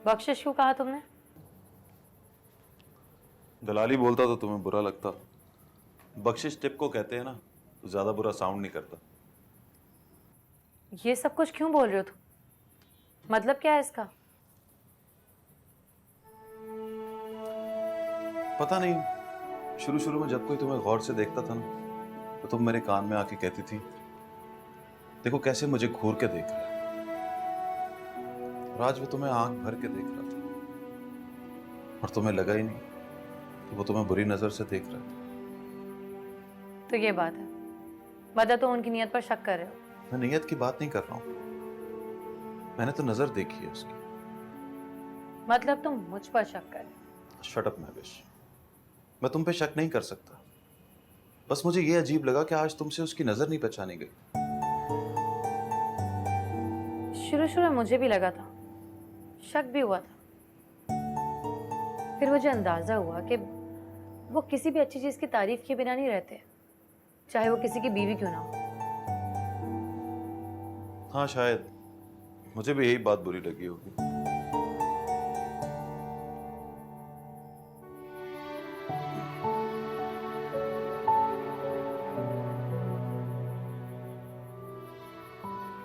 बख्शिश क्यों कहा तुमने? दलाली बोलता तो तुम्हें बुरा लगता। बख्शिश टिप को कहते हैं ना, तो ज्यादा बुरा साउंड नहीं करता। ये सब कुछ क्यों बोल रहे हो तुम? मतलब क्या है इसका? पता नहीं, शुरू शुरू में जब कोई तुम्हें गौर से देखता था ना, तो तुम मेरे कान में आके कहती थी, देखो कैसे मुझे घूर के देख रहा है। और आज वो तुम्हें आंख भर के देख रहा था, और तुम्हें लगा ही नहीं कि वो तुम्हें बुरी नजर से देख रहा था। तो ये बात है, मतलब तुम उनकी नीयत पर शक कर रहे हो? मैं नीयत की बात नहीं कर रहा हूं, मैंने तो नजर देखी है उसकी। मतलब तुम मुझ पर शक कर रहे हो? शट अप महविश, मैं तुम पे शक नहीं कर सकता। बस मुझे ये अजीब लगा कि आज तुमसे उसकी नजर नहीं पहचानी गई। शुरू शुरू में मुझे भी लगा था, शक भी हुआ था। फिर मुझे अंदाजा हुआ कि वो किसी भी अच्छी चीज की तारीफ के बिना नहीं रहते, चाहे वो किसी की बीवी क्यों ना हो। हाँ शायद मुझे भी यही बात बुरी लगी होगी।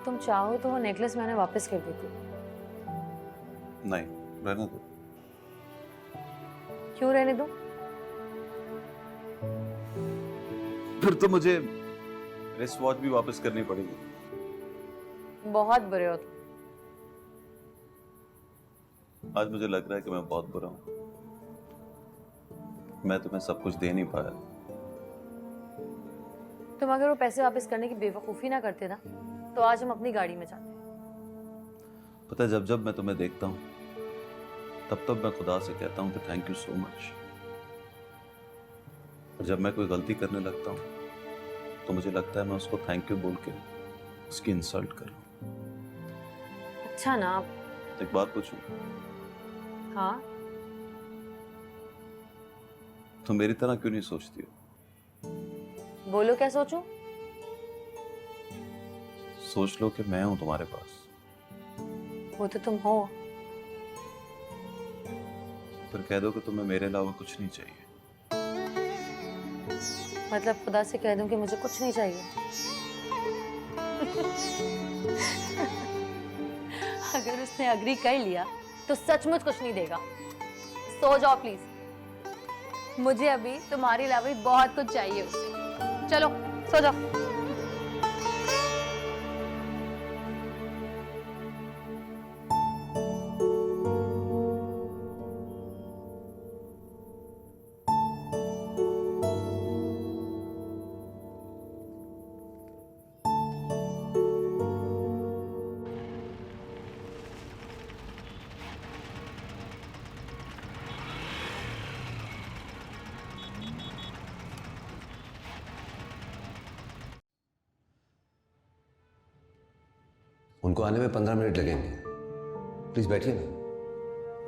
तुम चाहो तो वो नेकलेस मैंने वापस कर देती। नहीं, रहने दो। क्यों रहने दो? फिर तो मुझे रिस्ट वॉच भी वापस करनी पड़ेगी। बहुत बुरे हो तुम। आज मुझे लग रहा है कि मैं बहुत बुरा हूं। मैं तुम्हें सब कुछ दे नहीं पाया। तुम अगर वो पैसे वापस करने की बेवकूफी ना करते ना, तो आज हम अपनी गाड़ी में जाते। पता है, जब जब मैं तुम्हें देखता हूं, तब तब मैं खुदा से कहता हूं कि थैंक यू सो मच। और जब मैं कोई गलती करने लगता हूं, तो मुझे लगता है मैं उसको थैंक यू बोल के उसकी इंसल्ट करूं। अच्छा ना। एक बात पूछूं? हाँ। तुम मेरी तरह क्यों नहीं सोचती हो? बोलो क्या सोचूं? सोच लो कि मैं हूं तुम्हारे पास। वो तो तुम हो। फिर कह दो कि तुम्हें मेरे अलावा कुछ नहीं चाहिए। मतलब खुदा से कह दूं कि मुझे कुछ नहीं चाहिए? अगर उसने अग्री कर लिया तो सचमुच कुछ नहीं देगा। सो जाओ प्लीज, मुझे अभी तुम्हारे अलावा भी बहुत कुछ चाहिए उससे। चलो सो जाओ। उनको आने में 15 मिनट लगेंगे। प्लीज बैठिए ना,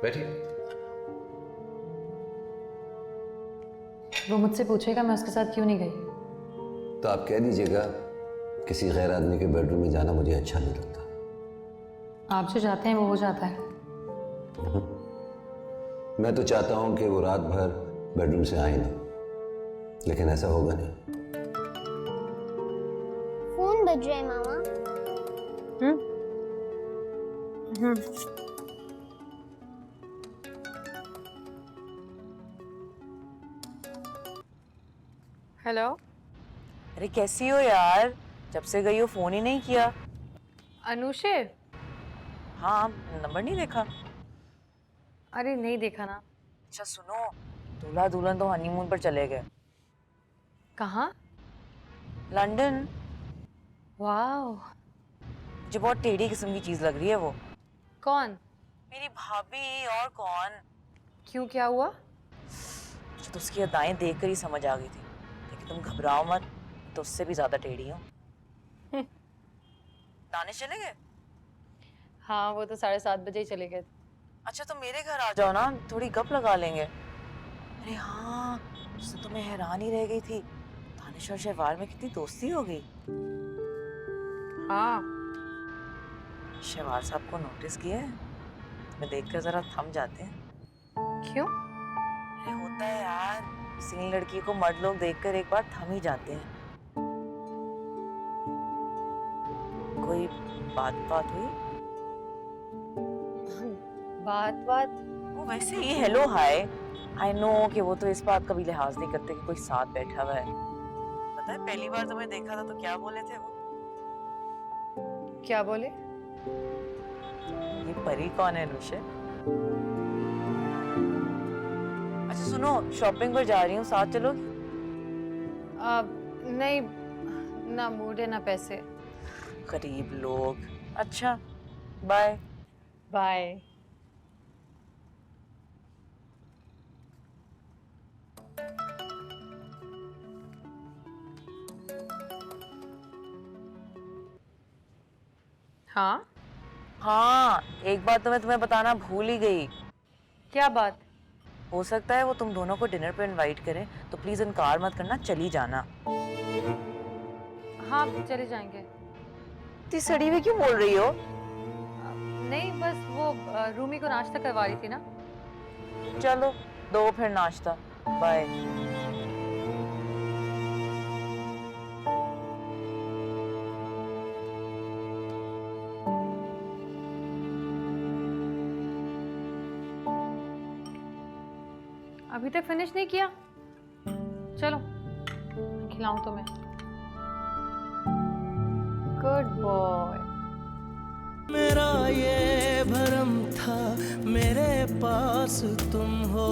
बैठिए। वो मुझसे पूछेगा मैं उसके साथ क्यों नहीं गई। तो आप कह दीजिएगा किसी गैर आदमी के बेडरूम में जाना मुझे अच्छा नहीं लगता। आप जो चाहते हैं वो हो जाता है। मैं तो चाहता हूं कि वो रात भर बेडरूम से आए ना, लेकिन ऐसा होगा नहीं। फोन बज रहा है मामा। हेलो। अरे कैसी हो यार, जब से गई हो फोन ही नहीं किया। अनुषे। हाँ, नंबर नहीं देखा? अरे नहीं देखा ना। अच्छा सुनो, दूल्हा दुल्हन तो हनीमून पर चले गए। कहाँ? लंदन। वाह। मुझे बहुत टेढ़ी किस्म की चीज लग रही है वो। कौन? मेरी भाभी, और कौन। क्यों, क्या हुआ? मुझे तो उसकी अदाएं देख कर ही समझ आ गई थी, लेकिन तुम घबराओ मत, तो उससे भी ज्यादा टेढ़ी हो। दानिश चले गए? हाँ, वो तो 7:30 बजे ही चले गए। अच्छा तो मेरे घर आ जाओ ना, थोड़ी गप लगा लेंगे। अरे हाँ, उससे तो मैं हैरान ही रह गई थी, दानिश और शहवार में कितनी दोस्ती हो गई। हाँ। शहवार साहब को नोटिस किया है? तुम्हें देखकर जरा थम जाते हैं। क्यों? अरे होता है यार, सिंगल लड़की को मर्द लोग देखकर एक बार थम ही जाते हैं। कोई बात हुई? बात वो वैसे ही हेलो हाय। आई नो कि वो तो इस बात का भी लिहाज नहीं करते कि कोई साथ बैठा हुआ है। पता है पहली बार तुम्हें देखा था तो क्या बोले थे वो? क्या बोले? ये परी कौन है नुशे? अच्छा सुनो, शॉपिंग पर जा रही हूँ, साथ चलोगी? नहीं, ना मूड है ना पैसे। गरीब लोग। अच्छा बाय। बाय। हाँ, हाँ, एक बात तो मैं तुम्हें बताना भूल ही गई। क्या बात? हो सकता है वो तुम दोनों को डिनर पे इनवाइट करें, तो प्लीज इनकार मत करना, चली जाना। हाँ, चले जाएंगे। इतनी सड़ी हुई क्यों बोल रही हो? नहीं, बस वो रूमी को नाश्ता करवा रही थी ना। चलो दो फिर नाश्ता। बाय। अभी तक फिनिश नहीं किया? चलो खिलाऊं तुम्हें। Good boy. मेरा ये भरम था मेरे पास तुम हो।